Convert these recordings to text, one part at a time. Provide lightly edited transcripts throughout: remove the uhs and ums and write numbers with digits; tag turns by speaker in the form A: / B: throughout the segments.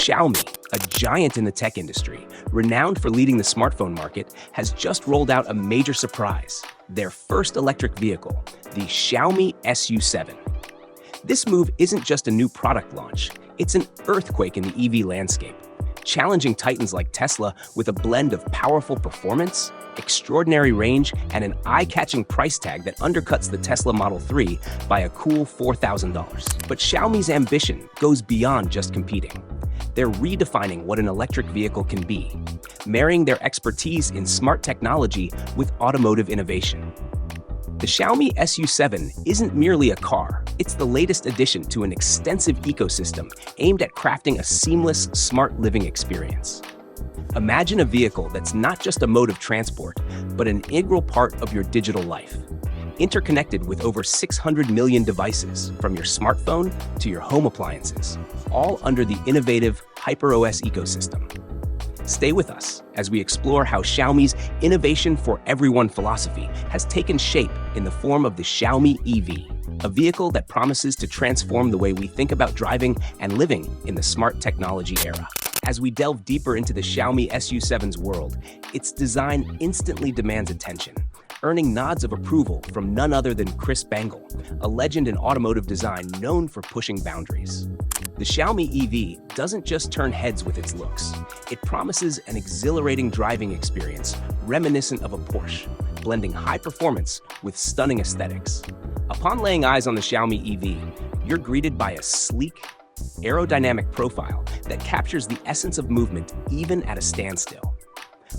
A: Xiaomi, a giant in the tech industry, renowned for leading the smartphone market, has just rolled out a major surprise: their first electric vehicle, the Xiaomi SU7. This move isn't just a new product launch, it's an earthquake in the EV landscape, challenging titans like Tesla with a blend of powerful performance, extraordinary range, and an eye-catching price tag that undercuts the Tesla Model 3 by a cool $4,000. But Xiaomi's ambition goes beyond just competing. They're redefining what an electric vehicle can be, marrying their expertise in smart technology with automotive innovation. The Xiaomi SU7 isn't merely a car, it's the latest addition to an extensive ecosystem aimed at crafting a seamless, smart living experience. Imagine a vehicle that's not just a mode of transport, but an integral part of your digital life. Interconnected with over 600 million devices, from your smartphone to your home appliances, all under the innovative HyperOS ecosystem. Stay with us as we explore how Xiaomi's innovation for everyone philosophy has taken shape in the form of the Xiaomi EV, a vehicle that promises to transform the way we think about driving and living in the smart technology era. As we delve deeper into the Xiaomi SU7's world, its design instantly demands attention, earning nods of approval from none other than Chris Bangle, a legend in automotive design known for pushing boundaries. The Xiaomi EV doesn't just turn heads with its looks. It promises an exhilarating driving experience reminiscent of a Porsche, blending high performance with stunning aesthetics. Upon laying eyes on the Xiaomi EV, you're greeted by a sleek, aerodynamic profile that captures the essence of movement even at a standstill.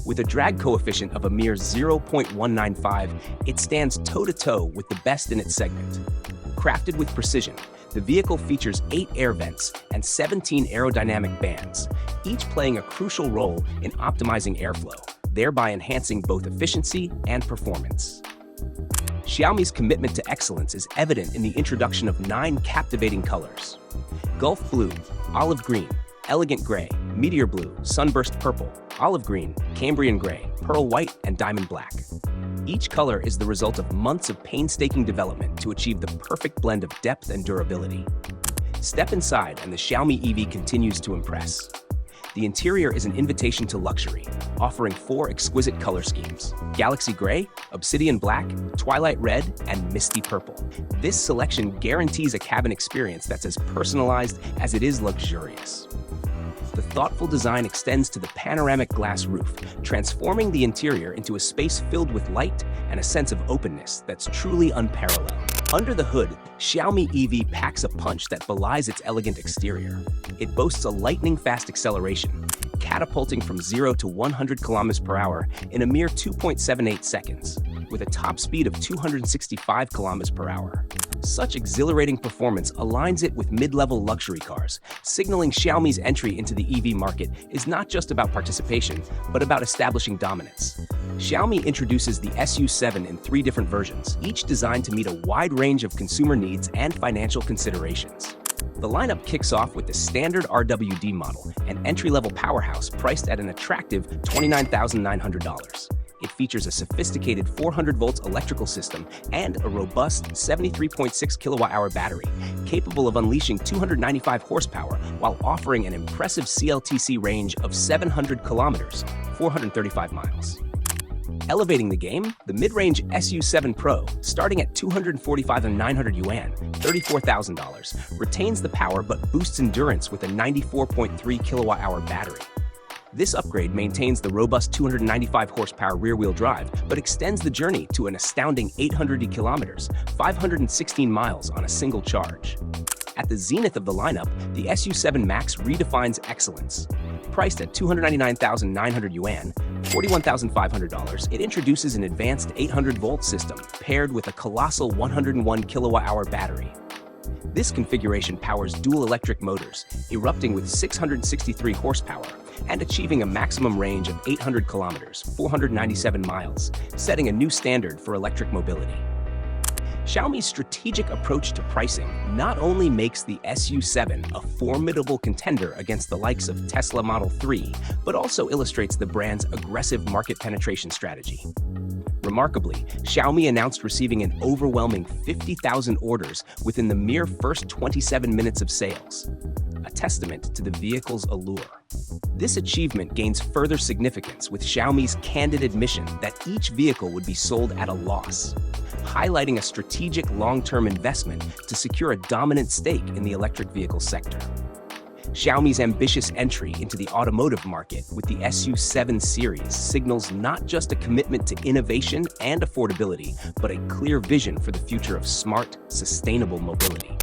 A: With a drag coefficient of a mere 0.195, it stands toe-to-toe with the best in its segment. Crafted with precision, the vehicle features 8 air vents and 17 aerodynamic bands, each playing a crucial role in optimizing airflow, thereby enhancing both efficiency and performance. Xiaomi's commitment to excellence is evident in the introduction of 9 captivating colors: Gulf Blue, Olive Green, Elegant Gray, Meteor Blue, Sunburst Purple, Olive Green, Cambrian Gray, Pearl White, and Diamond Black. Each color is the result of months of painstaking development to achieve the perfect blend of depth and durability. Step inside and the Xiaomi EV continues to impress. The interior is an invitation to luxury, offering 4 exquisite color schemes: Galaxy Gray, Obsidian Black, Twilight Red, and Misty Purple. This selection guarantees a cabin experience that's as personalized as it is luxurious. The thoughtful design extends to the panoramic glass roof, transforming the interior into a space filled with light and a sense of openness that's truly unparalleled. Under the hood, Xiaomi EV packs a punch that belies its elegant exterior. It boasts a lightning-fast acceleration, catapulting from 0 to 100 km per hour in a mere 2.78 seconds, with a top speed of 265 km per hour. Such exhilarating performance aligns it with mid-level luxury cars, signaling Xiaomi's entry into the EV market is not just about participation, but about establishing dominance. Xiaomi introduces the SU7 in 3 different versions, each designed to meet a wide range of consumer needs and financial considerations. The lineup kicks off with the standard RWD model, an entry-level powerhouse priced at an attractive $29,900. It features a sophisticated 400 volts electrical system and a robust 73.6 kilowatt-hour battery, capable of unleashing 295 horsepower while offering an impressive CLTC range of 700 kilometers, 435 miles. Elevating the game, the mid-range SU7 Pro, starting at 245,900 yuan, $34,000, retains the power but boosts endurance with a 94.3 kilowatt-hour battery. This upgrade maintains the robust 295 horsepower rear-wheel drive, but extends the journey to an astounding 800 kilometers, 516 miles on a single charge. At the zenith of the lineup, the SU7 Max redefines excellence. Priced at 299,900 yuan, $41,500, it introduces an advanced 800-volt system paired with a colossal 101 kilowatt-hour battery. This configuration powers dual electric motors, erupting with 663 horsepower and achieving a maximum range of 800 kilometers, 497 miles, setting a new standard for electric mobility. Xiaomi's strategic approach to pricing not only makes the SU7 a formidable contender against the likes of Tesla Model 3, but also illustrates the brand's aggressive market penetration strategy. Remarkably, Xiaomi announced receiving an overwhelming 50,000 orders within the mere first 27 minutes of sales, a testament to the vehicle's allure. This achievement gains further significance with Xiaomi's candid admission that each vehicle would be sold at a loss, highlighting a strategic long-term investment to secure a dominant stake in the electric vehicle sector. Xiaomi's ambitious entry into the automotive market with the SU7 series signals not just a commitment to innovation and affordability, but a clear vision for the future of smart, sustainable mobility.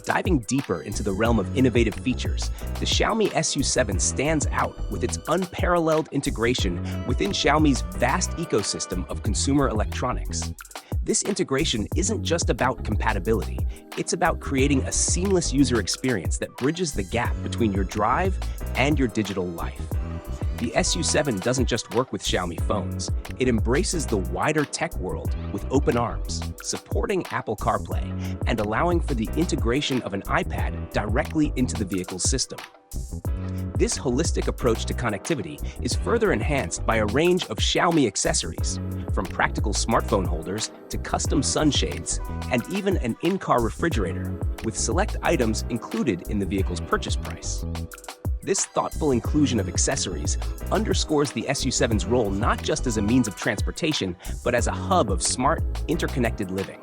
A: Diving deeper into the realm of innovative features, the Xiaomi SU7 stands out with its unparalleled integration within Xiaomi's vast ecosystem of consumer electronics. This integration isn't just about compatibility, it's about creating a seamless user experience that bridges the gap between your drive and your digital life. The SU7 doesn't just work with Xiaomi phones, it embraces the wider tech world with open arms, supporting Apple CarPlay and allowing for the integration of an iPad directly into the vehicle's system. This holistic approach to connectivity is further enhanced by a range of Xiaomi accessories, from practical smartphone holders to custom sunshades, and even an in-car refrigerator, with select items included in the vehicle's purchase price. This thoughtful inclusion of accessories underscores the SU7's role not just as a means of transportation, but as a hub of smart, interconnected living.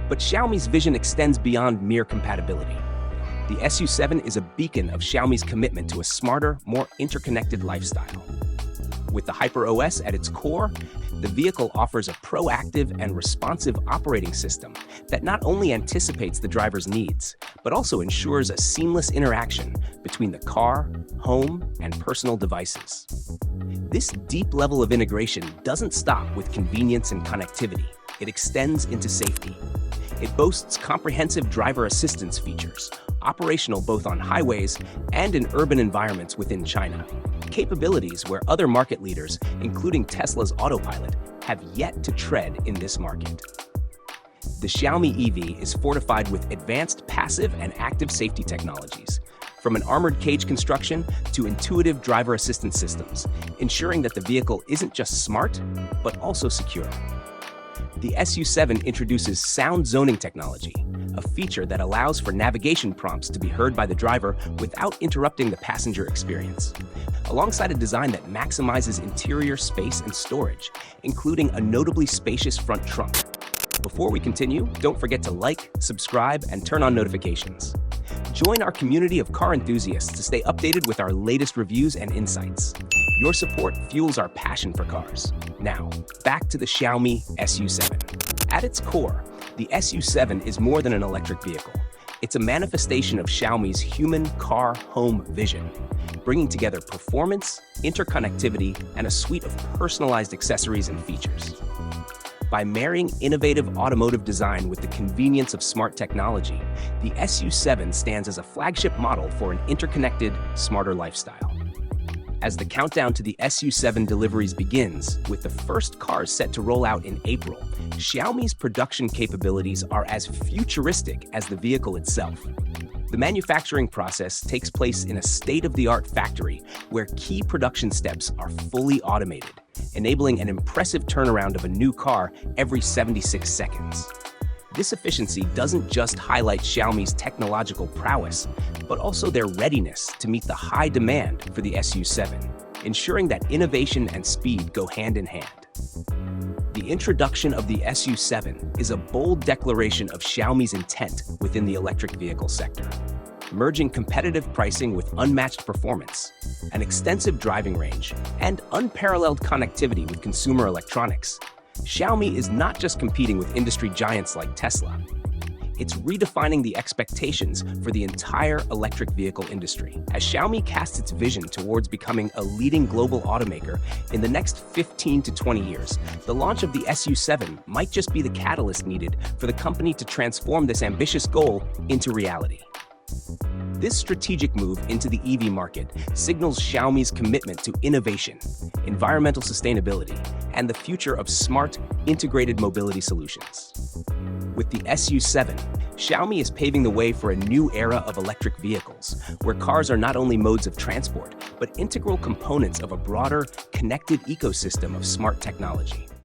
A: But Xiaomi's vision extends beyond mere compatibility. The SU7 is a beacon of Xiaomi's commitment to a smarter, more interconnected lifestyle. With the HyperOS at its core, the vehicle offers a proactive and responsive operating system that not only anticipates the driver's needs, but also ensures a seamless interaction between the car, home, and personal devices. This deep level of integration doesn't stop with convenience and connectivity. It extends into safety. It boasts comprehensive driver assistance features, operational both on highways and in urban environments within China, capabilities where other market leaders, including Tesla's Autopilot, have yet to tread in this market. The Xiaomi EV is fortified with advanced passive and active safety technologies, from an armored cage construction to intuitive driver assistance systems, ensuring that the vehicle isn't just smart, but also secure. The SU7 introduces sound zoning technology, a feature that allows for navigation prompts to be heard by the driver without interrupting the passenger experience, alongside a design that maximizes interior space and storage, including a notably spacious front trunk. Before we continue, don't forget to like, subscribe, and turn on notifications. Join our community of car enthusiasts to stay updated with our latest reviews and insights. Your support fuels our passion for cars. Now, back to the Xiaomi SU7. At its core, the SU7 is more than an electric vehicle. It's a manifestation of Xiaomi's human car-home vision, bringing together performance, interconnectivity, and a suite of personalized accessories and features. By marrying innovative automotive design with the convenience of smart technology, the SU7 stands as a flagship model for an interconnected, smarter lifestyle. As the countdown to the SU7 deliveries begins, with the first cars set to roll out in April, Xiaomi's production capabilities are as futuristic as the vehicle itself. The manufacturing process takes place in a state-of-the-art factory where key production steps are fully automated, enabling an impressive turnaround of a new car every 76 seconds. This efficiency doesn't just highlight Xiaomi's technological prowess, but also their readiness to meet the high demand for the SU7, ensuring that innovation and speed go hand in hand. The introduction of the SU7 is a bold declaration of Xiaomi's intent within the electric vehicle sector. Merging competitive pricing with unmatched performance, an extensive driving range, and unparalleled connectivity with consumer electronics, Xiaomi is not just competing with industry giants like Tesla. It's redefining the expectations for the entire electric vehicle industry. As Xiaomi casts its vision towards becoming a leading global automaker in the next 15 to 20 years, the launch of the SU7 might just be the catalyst needed for the company to transform this ambitious goal into reality. This strategic move into the EV market signals Xiaomi's commitment to innovation, environmental sustainability, and the future of smart, integrated mobility solutions. With the SU7, Xiaomi is paving the way for a new era of electric vehicles, where cars are not only modes of transport, but integral components of a broader, connected ecosystem of smart technology.